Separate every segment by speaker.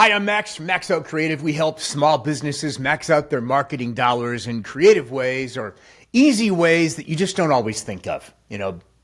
Speaker 1: Hi, I'm Max from Max Out Creative. We help small businesses max out their marketing dollars in creative ways or easy ways that you just don't always think of.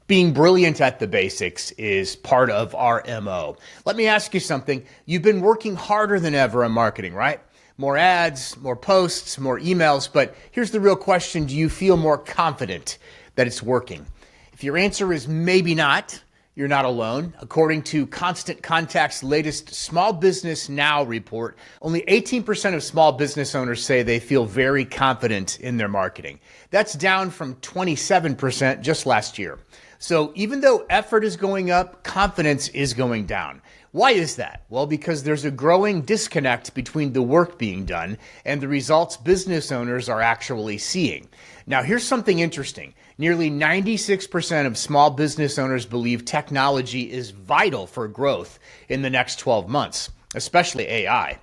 Speaker 1: Being brilliant at the basics is part of our MO. Let me ask you something. You've been working harder than ever on marketing, right? More ads, more posts, more emails. But here's the real question. Do you feel more confident that it's working? If your answer is maybe not, you're not alone. According to Constant Contact's latest Small Business Now report, only 18% of small business owners say they feel very confident in their marketing. That's down from 27% just last year. So even though effort is going up, confidence is going down. Why is that? Well, because there's a growing disconnect between the work being done and the results business owners are actually seeing. Now, here's something interesting. Nearly 96% of small business owners believe technology is vital for growth in the next 12 months, especially AI.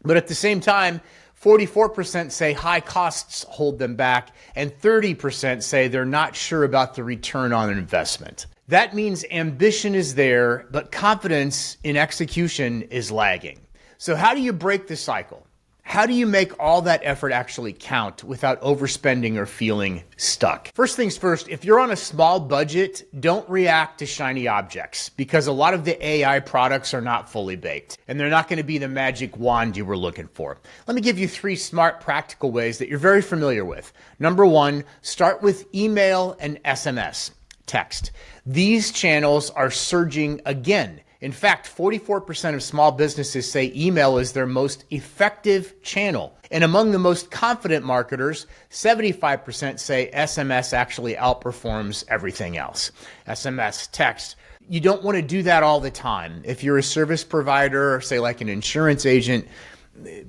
Speaker 1: But at the same time, 44% say high costs hold them back, and 30% say they're not sure about the return on investment. That means ambition is there, but confidence in execution is lagging. So how do you break the cycle? How do you make all that effort actually count without overspending or feeling stuck? First things first, if you're on a small budget, don't react to shiny objects because a lot of the AI products are not fully baked and they're not going to be the magic wand you were looking for. Let me give you 3 smart, practical ways that you're very familiar with. Number 1, start with email and SMS, text. These channels are surging again. In fact, 44% of small businesses say email is their most effective channel. And among the most confident marketers, 75% say SMS actually outperforms everything else. SMS, text. You don't want to do that all the time. If you're a service provider, or say like an insurance agent,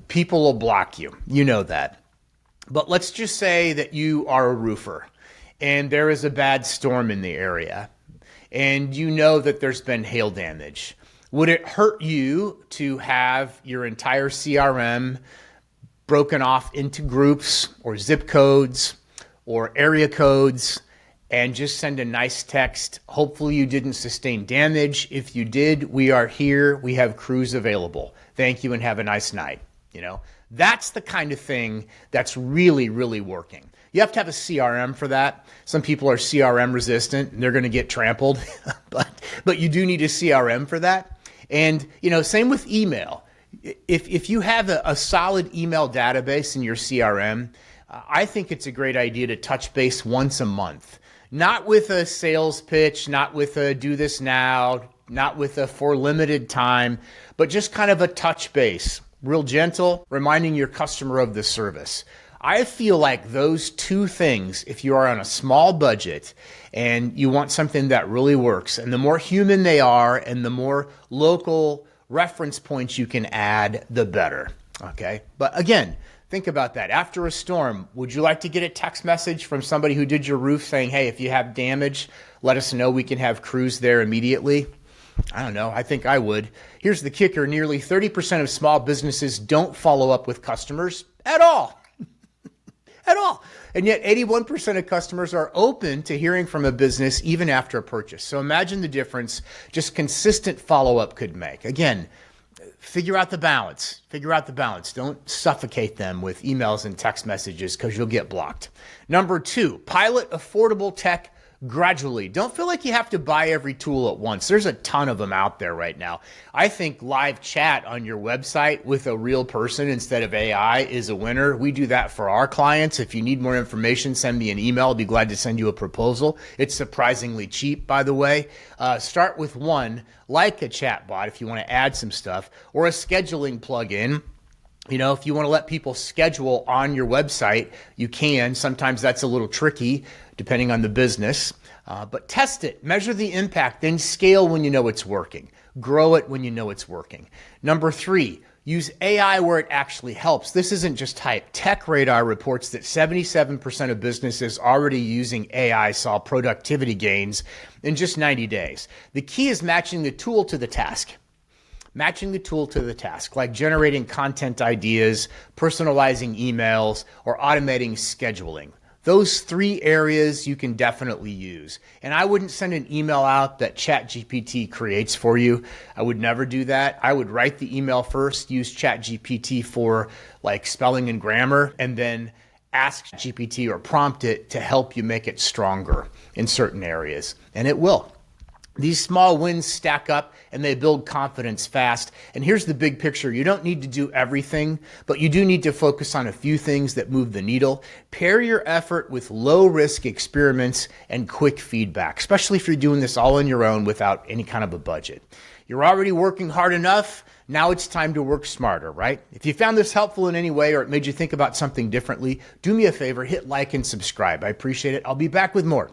Speaker 1: people will block you. You know that. But let's just say that you are a roofer and there is a bad storm in the area, and you know that there's been hail damage. Would it hurt you to have your entire CRM broken off into groups or zip codes or area codes and just send a nice text? Hopefully you didn't sustain damage. If you did, we are here. We have crews available. Thank you and have a nice night. That's the kind of thing that's really, really working. You have to have a CRM for that. Some people are CRM resistant and they're going to get trampled, but you do need a CRM for that. And, same with email. If you have a solid email database in your CRM, I think it's a great idea to touch base once a month, not with a sales pitch, not with a do this now, not with a for limited time, but just kind of a touch base, real gentle, reminding your customer of the service. I feel like those 2 things, if you are on a small budget and you want something that really works, and the more human they are and the more local reference points you can add, the better. Okay? But again, think about that. After a storm, would you like to get a text message from somebody who did your roof saying, hey, if you have damage, let us know. We can have crews there immediately? I don't know. I think I would. Here's the kicker. Nearly 30% of small businesses don't follow up with customers at all. At all. And yet 81% of customers are open to hearing from a business even after a purchase. So imagine the difference just consistent follow-up could make. Again, figure out the balance. Don't suffocate them with emails and text messages because you'll get blocked. Number 2, pilot affordable tech gradually. Don't feel like you have to buy every tool at once. There's a ton of them out there right now. I think live chat on your website with a real person instead of AI is a winner. We do that for our clients. If you need more information, send me an email. I'll be glad to send you a proposal. It's surprisingly cheap, by the way. Start with one, like a chatbot if you want to add some stuff, or a scheduling plugin. If you want to let people schedule on your website, you can. Sometimes that's a little tricky depending on the business. But test it, measure the impact, then scale when you know it's working. Grow it when you know it's working. Number 3, use AI where it actually helps. This isn't just hype. TechRadar reports that 77% of businesses already using AI saw productivity gains in just 90 days. The key is matching the tool to the task. Like generating content ideas, personalizing emails, or automating scheduling. Those 3 areas you can definitely use. And I wouldn't send an email out that ChatGPT creates for you. I would never do that. I would write the email first, use ChatGPT for like spelling and grammar, and then ask GPT or prompt it to help you make it stronger in certain areas. And it will. These small wins stack up and they build confidence fast. And here's the big picture. You don't need to do everything, but you do need to focus on a few things that move the needle. Pair your effort with low risk experiments and quick feedback, especially if you're doing this all on your own without any kind of a budget. You're already working hard enough. Now it's time to work smarter, right? If you found this helpful in any way or it made you think about something differently, do me a favor, hit like and subscribe. I appreciate it. I'll be back with more.